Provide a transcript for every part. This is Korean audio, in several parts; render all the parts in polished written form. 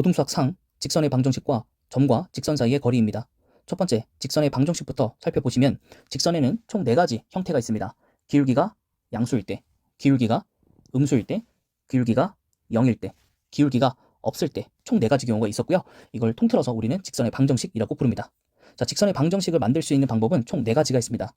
고등수학상 직선의 방정식과 점과 직선 사이의 거리입니다. 첫 번째, 직선의 방정식부터 살펴보시면 직선에는 총 4가지 형태가 있습니다. 기울기가 양수일 때, 기울기가 음수일 때, 기울기가 0일 때, 기울기가 없을 때 총 4가지 경우가 있었고요. 이걸 통틀어서 우리는 직선의 방정식이라고 부릅니다. 자, 직선의 방정식을 만들 수 있는 방법은 총 4가지가 있습니다.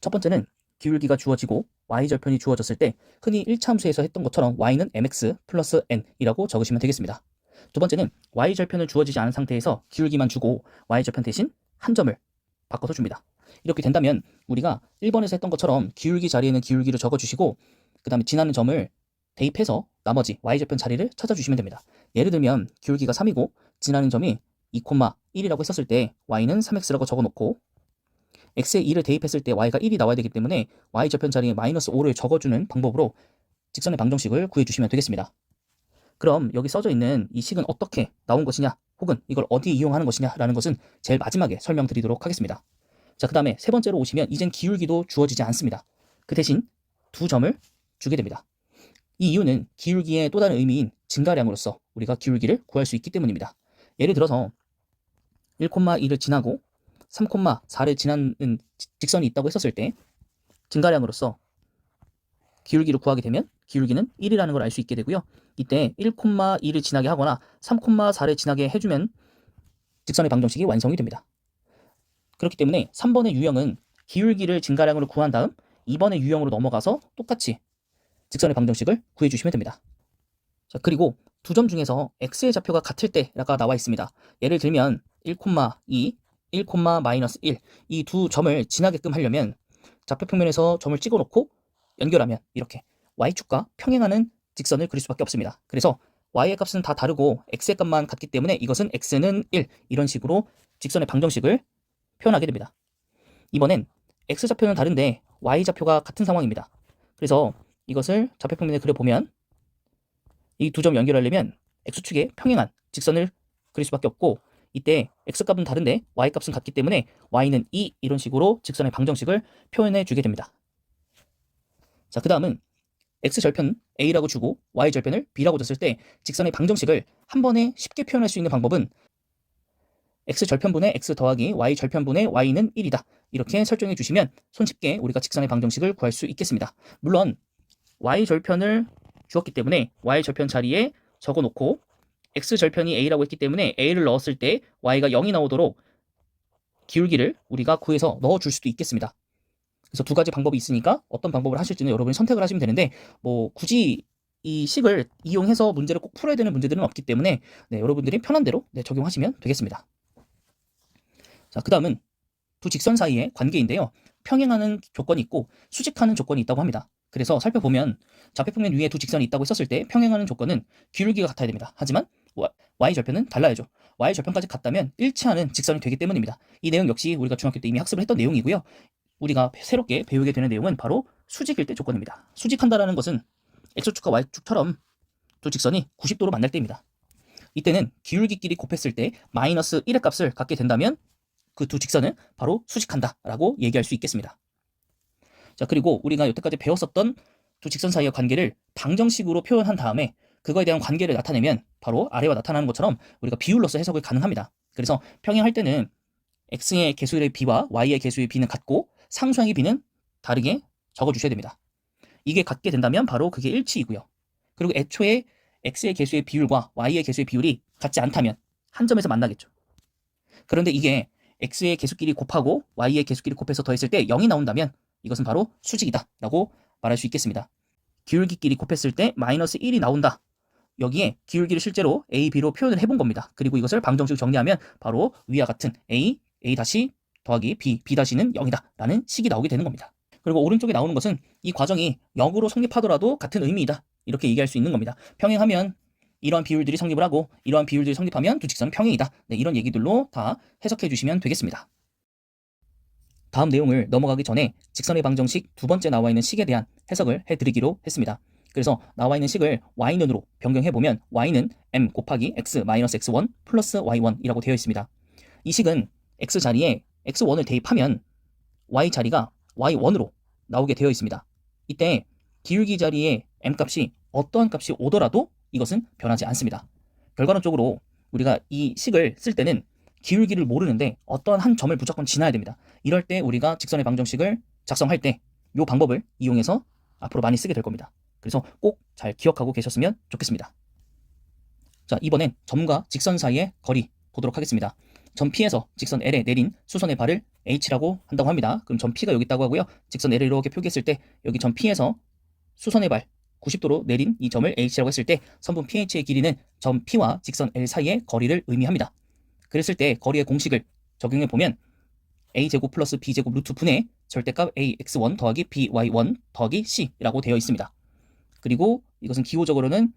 첫 번째는 기울기가 주어지고 y절편이 주어졌을 때 흔히 1차 함수에서 했던 것처럼 y는 mx 플러스 n이라고 적으시면 되겠습니다. 두 번째는 y절편을 주어지지 않은 상태에서 기울기만 주고 y절편 대신 한 점을 바꿔서 줍니다. 이렇게 된다면 우리가 1번에서 했던 것처럼 기울기 자리에는 기울기를 적어주시고 그 다음에 지나는 점을 대입해서 나머지 y절편 자리를 찾아주시면 됩니다. 예를 들면 기울기가 3이고 지나는 점이 2,1이라고 했었을 때 y는 3x라고 적어놓고 x에 2를 대입했을 때 y가 1이 나와야 되기 때문에 y절편 자리에 마이너스 5를 적어주는 방법으로 직선의 방정식을 구해주시면 되겠습니다. 그럼 여기 써져 있는 이 식은 어떻게 나온 것이냐 혹은 이걸 어디에 이용하는 것이냐라는 것은 제일 마지막에 설명드리도록 하겠습니다. 자, 그 다음에 세 번째로 오시면 이젠 기울기도 주어지지 않습니다. 그 대신 두 점을 주게 됩니다. 이 이유는 기울기의 또 다른 의미인 증가량으로서 우리가 기울기를 구할 수 있기 때문입니다. 예를 들어서 1,2를 지나고 3,4를 지나는 직선이 있다고 했었을 때 증가량으로서 기울기를 구하게 되면 기울기는 1이라는 걸 알 수 있게 되고요. 이때 1,2를 지나게 하거나 3,4를 지나게 해주면 직선의 방정식이 완성이 됩니다. 그렇기 때문에 3번의 유형은 기울기를 증가량으로 구한 다음 2번의 유형으로 넘어가서 똑같이 직선의 방정식을 구해주시면 됩니다. 자, 그리고 두 점 중에서 x의 좌표가 같을 때가 나와 있습니다. 예를 들면 1,2, 1,-1 이 두 점을 지나게끔 하려면 좌표평면에서 점을 찍어놓고 연결하면 이렇게 y축과 평행하는 직선을 그릴 수밖에 없습니다. 그래서 y의 값은 다 다르고 x의 값만 같기 때문에 이것은 x는 1 이런 식으로 직선의 방정식을 표현하게 됩니다. 이번엔 x좌표는 다른데 y좌표가 같은 상황입니다. 그래서 이것을 좌표평면에 그려보면 이 두 점 연결하려면 x축에 평행한 직선을 그릴 수밖에 없고 이때 x값은 다른데 y값은 같기 때문에 y는 2 이런 식으로 직선의 방정식을 표현해 주게 됩니다. 자, 그 다음은 x절편 a라고 주고 y절편을 b라고 줬을 때 직선의 방정식을 한 번에 쉽게 표현할 수 있는 방법은 x절편분의 x 더하기 y절편분의 y는 1이다. 이렇게 설정해 주시면 손쉽게 우리가 직선의 방정식을 구할 수 있겠습니다. 물론 y절편을 주었기 때문에 y절편 자리에 적어놓고 x절편이 a라고 했기 때문에 a를 넣었을 때 y가 0이 나오도록 기울기를 우리가 구해서 넣어줄 수도 있겠습니다. 그래서 두 가지 방법이 있으니까 어떤 방법을 하실지는 여러분이 선택을 하시면 되는데 뭐 굳이 이 식을 이용해서 문제를 꼭 풀어야 되는 문제들은 없기 때문에 여러분들이 편한 대로 적용하시면 되겠습니다. 자, 그 다음은 두 직선 사이의 관계인데요. 평행하는 조건이 있고 수직하는 조건이 있다고 합니다. 그래서 살펴보면 좌표평면 위에 두 직선이 있다고 했었을 때 평행하는 조건은 기울기가 같아야 됩니다. 하지만 y절편은 달라야죠. y절편까지 같다면 일치하는 직선이 되기 때문입니다. 이 내용 역시 우리가 중학교 때 이미 학습을 했던 내용이고요. 우리가 새롭게 배우게 되는 내용은 바로 수직일 때 조건입니다. 수직한다라는 것은 x축과 y축처럼 두 직선이 90도로 만날 때입니다. 이때는 기울기끼리 곱했을 때 마이너스 1의 값을 갖게 된다면 그 두 직선은 바로 수직한다라고 얘기할 수 있겠습니다. 자, 그리고 우리가 여태까지 배웠었던 두 직선 사이의 관계를 방정식으로 표현한 다음에 그거에 대한 관계를 나타내면 바로 아래와 나타나는 것처럼 우리가 비율로서 해석을 가능합니다. 그래서 평행할 때는 x의 개수의 b와 y의 개수의 b는 같고 상수항의 b는 다르게 적어주셔야 됩니다. 이게 같게 된다면 바로 그게 일치이고요. 그리고 애초에 x의 개수의 비율과 y의 개수의 비율이 같지 않다면 한 점에서 만나겠죠. 그런데 이게 x의 개수끼리 곱하고 y의 개수끼리 곱해서 더했을 때 0이 나온다면 이것은 바로 수직이다 라고 말할 수 있겠습니다. 기울기끼리 곱했을 때 마이너스 1이 나온다. 여기에 기울기를 실제로 a, b로 표현을 해본 겁니다. 그리고 이것을 방정식으로 정리하면 바로 위와 같은 a 다시 더하기 b, b 다시는 0이다 라는 식이 나오게 되는 겁니다. 그리고 오른쪽에 나오는 것은 이 과정이 역으로 성립하더라도 같은 의미이다 이렇게 얘기할 수 있는 겁니다. 평행하면 이러한 비율들이 성립을 하고 이러한 비율들이 성립하면 두 직선은 평행이다. 이런 얘기들로 다 해석해 주시면 되겠습니다. 다음 내용을 넘어가기 전에 직선의 방정식 두 번째 나와 있는 식에 대한 해석을 해드리기로 했습니다. 그래서 나와 있는 식을 y는으로 변경해보면 y는 m 곱하기 x 마이너스 x1 플러스 y1이라고 되어 있습니다. 이 식은 x 자리에 x1을 대입하면 y 자리가 y1으로 나오게 되어 있습니다. 이때 기울기 자리에 m 값이 어떠한 값이 오더라도 이것은 변하지 않습니다. 결과론적으로 우리가 이 식을 쓸 때는 기울기를 모르는데 어떤 한 점을 무조건 지나야 됩니다. 이럴 때 우리가 직선의 방정식을 작성할 때 이 방법을 이용해서 앞으로 많이 쓰게 될 겁니다. 그래서 꼭 잘 기억하고 계셨으면 좋겠습니다. 자, 이번엔 점과 직선 사이의 거리 보도록 하겠습니다. 점 P에서 직선 L에 내린 수선의 발을 H라고 한다고 합니다. 그럼 점 P가 여기 있다고 하고요. 직선 L을 이렇게 표기했을 때 여기 점 P에서 수선의 발 90도로 내린 이 점을 H라고 했을 때 선분 PH의 길이는 점 P와 직선 L 사이의 거리를 의미합니다. 그랬을 때 거리의 공식을 적용해 보면 A제곱 플러스 B제곱 루트 분의 절대값 AX1 더하기 BY1 더하기 C라고 되어 있습니다. 그리고 이것은 기호적으로는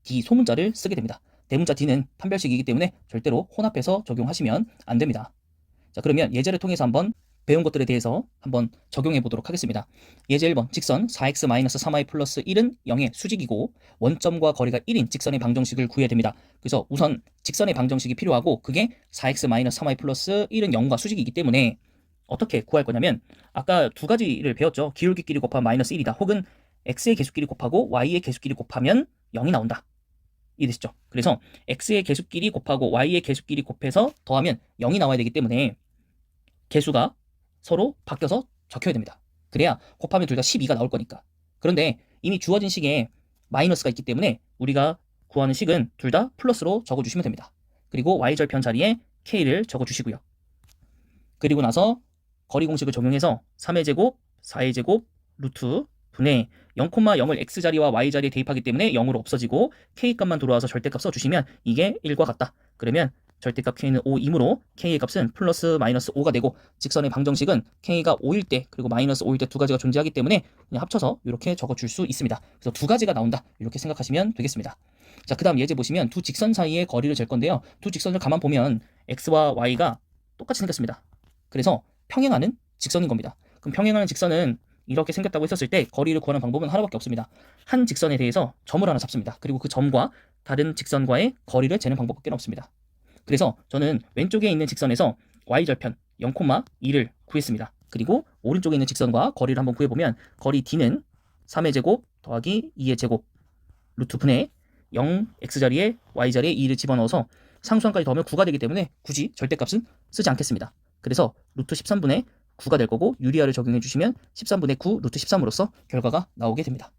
D 소문자를 쓰게 됩니다. 대문자 D는 판별식이기 때문에 절대로 혼합해서 적용하시면 안 됩니다. 자, 그러면 예제를 통해서 한번 배운 것들에 대해서 한번 적용해 보도록 하겠습니다. 예제 1번 직선 4x-3y 플러스 1은 0의 수직이고 원점과 거리가 1인 직선의 방정식을 구해야 됩니다. 그래서 우선 직선의 방정식이 필요하고 그게 4x-3y 플러스 1은 0과 수직이기 때문에 어떻게 구할 거냐면 아까 두 가지를 배웠죠. 기울기끼리 곱하면 마이너스 1이다. 혹은 x의 계수끼리 곱하고 y의 계수끼리 곱하면 0이 나온다. 이해되시죠? 그래서 x의 계수끼리 곱하고 y의 계수끼리 곱해서 더하면 0이 나와야 되기 때문에 계수가 서로 바뀌어서 적혀야 됩니다. 그래야 곱하면 둘 다 12가 나올 거니까. 그런데 이미 주어진 식에 마이너스가 있기 때문에 우리가 구하는 식은 둘 다 플러스로 적어주시면 됩니다. 그리고 y절편 자리에 k를 적어주시고요. 그리고 나서 거리 공식을 적용해서 3의 제곱, 4의 제곱, 루트 분의 0,0을 x자리와 y자리에 대입하기 때문에 0으로 없어지고 k값만 돌아와서 절대값 써주시면 이게 1과 같다. 그러면 절대값 k는 5이므로 k의 값은 플러스 마이너스 5가 되고 직선의 방정식은 k가 5일 때 그리고 마이너스 5일 때 두 가지가 존재하기 때문에 그냥 합쳐서 이렇게 적어줄 수 있습니다. 그래서 두 가지가 나온다. 이렇게 생각하시면 되겠습니다. 자, 그 다음 예제 보시면 두 직선 사이의 거리를 잴 건데요. 두 직선을 가만 보면 x와 y가 똑같이 생겼습니다. 그래서 평행하는 직선인 겁니다. 그럼 평행하는 직선은 이렇게 생겼다고 했었을 때 거리를 구하는 방법은 하나밖에 없습니다. 한 직선에 대해서 점을 하나 잡습니다. 그리고 그 점과 다른 직선과의 거리를 재는 방법밖에 없습니다. 그래서 저는 왼쪽에 있는 직선에서 y절편 0,2를 구했습니다. 그리고 오른쪽에 있는 직선과 거리를 한번 구해보면 거리 D는 3의 제곱 더하기 2의 제곱 루트 분의 0 x자리에 y자리에 2를 집어넣어서 상수함까지 더하면 9가 되기 때문에 굳이 절대값은 쓰지 않겠습니다. 그래서 루트 13분의 9가 될 거고 유리화를 적용해 주시면 13분의 9 루트 13으로서 결과가 나오게 됩니다.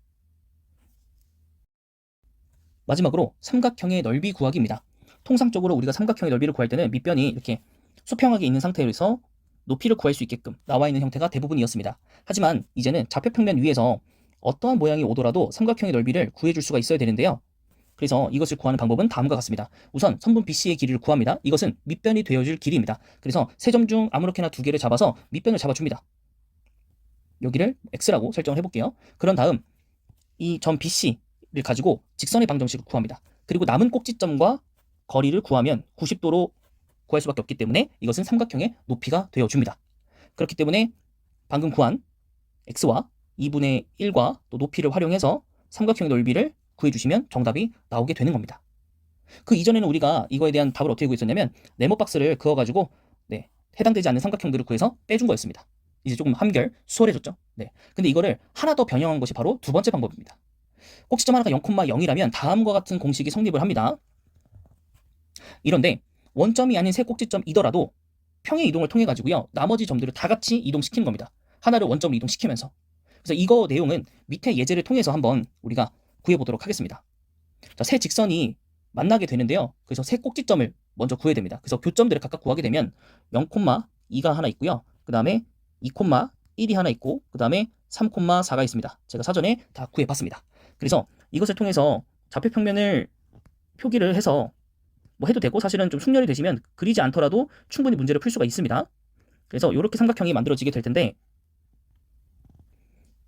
마지막으로 삼각형의 넓이 구하기입니다. 통상적으로 우리가 삼각형의 넓이를 구할 때는 밑변이 이렇게 수평하게 있는 상태에서 높이를 구할 수 있게끔 나와 있는 형태가 대부분이었습니다. 하지만 이제는 좌표평면 위에서 어떠한 모양이 오더라도 삼각형의 넓이를 구해줄 수가 있어야 되는데요. 그래서 이것을 구하는 방법은 다음과 같습니다. 우선 선분 BC의 길이를 구합니다. 이것은 밑변이 되어줄 길이입니다. 그래서 세 점 중 아무렇게나 두 개를 잡아서 밑변을 잡아줍니다. 여기를 x라고 설정을 해볼게요. 그런 다음 이 점 BC를 가지고 직선의 방정식을 구합니다. 그리고 남은 꼭지점과 거리를 구하면 90도로 구할 수밖에 없기 때문에 이것은 삼각형의 높이가 되어줍니다. 그렇기 때문에 방금 구한 x와 2분의 1과 또 높이를 활용해서 삼각형의 넓이를 구해주시면 정답이 나오게 되는 겁니다. 그 이전에는 우리가 이거에 대한 답을 어떻게 구했었냐면 네모 박스를 그어가지고 해당되지 않는 삼각형들을 구해서 빼준 거였습니다. 이제 조금 한결 수월해졌죠. 근데 이거를 하나 더 변형한 것이 바로 두 번째 방법입니다. 꼭지점 하나가 0,0이라면 다음과 같은 공식이 성립을 합니다. 이런데 원점이 아닌 세 꼭지점이더라도 평행 이동을 통해 가지고요. 나머지 점들을 다 같이 이동시키는 겁니다. 하나를 원점으로 이동시키면서. 그래서 이거 내용은 밑에 예제를 통해서 한번 우리가 구해보도록 하겠습니다. 자, 세 직선이 만나게 되는데요. 그래서 세 꼭지점을 먼저 구해야 됩니다. 그래서 교점들을 각각 구하게 되면 0,2가 하나 있고요. 그 다음에 2,1이 하나 있고 그 다음에 3,4가 있습니다. 제가 사전에 다 구해봤습니다. 그래서 이것을 통해서 좌표평면을 표기를 해서 뭐 해도 되고 사실은 좀 숙련이 되시면 그리지 않더라도 충분히 문제를 풀 수가 있습니다. 그래서 이렇게 삼각형이 만들어지게 될 텐데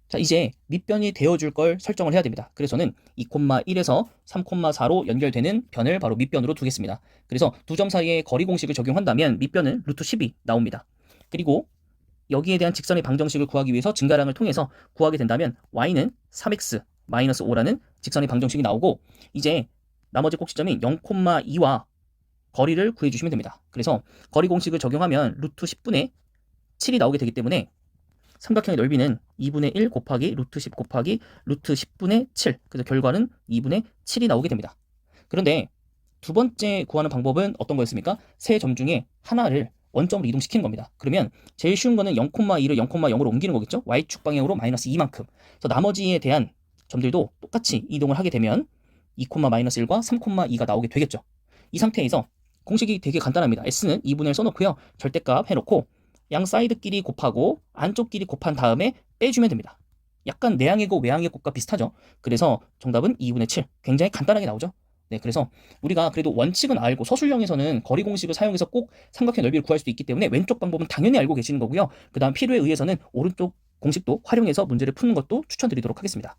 자, 이제 밑변이 되어줄 걸 설정을 해야 됩니다. 그래서 저는 2,1에서 3,4로 연결되는 변을 바로 밑변으로 두겠습니다. 그래서 두 점 사이의 거리 공식을 적용한다면 밑변은 루트 10이 나옵니다. 그리고 여기에 대한 직선의 방정식을 구하기 위해서 증가량을 통해서 구하게 된다면 y는 3x-5라는 직선의 방정식이 나오고 이제 나머지 꼭지점인 0,2와 거리를 구해주시면 됩니다. 그래서 거리 공식을 적용하면 루트 10분의 7이 나오게 되기 때문에 삼각형의 넓이는 2분의 1 곱하기 루트 10 곱하기 루트 10분의 7. 그래서 결과는 2분의 7이 나오게 됩니다. 그런데 두 번째 구하는 방법은 어떤 거였습니까? 세 점 중에 하나를 원점으로 이동시키는 겁니다. 그러면 제일 쉬운 거는 0,2를 0,0으로 옮기는 거겠죠? y축 방향으로 마이너스 2만큼. 그래서 나머지에 대한 점들도 똑같이 이동을 하게 되면 2,-1과 3,2가 나오게 되겠죠. 이 상태에서 공식이 되게 간단합니다. s는 2분의 1 써놓고요. 절대값 해놓고 양 사이드끼리 곱하고 안쪽끼리 곱한 다음에 빼주면 됩니다. 약간 내항의 곱, 외항의 곱과 비슷하죠. 그래서 정답은 2분의 7. 굉장히 간단하게 나오죠. 네, 그래서 우리가 그래도 원칙은 알고 서술형에서는 거리 공식을 사용해서 꼭 삼각형 넓이를 구할 수도 있기 때문에 왼쪽 방법은 당연히 알고 계시는 거고요. 그 다음 필요에 의해서는 오른쪽 공식도 활용해서 문제를 푸는 것도 추천드리도록 하겠습니다.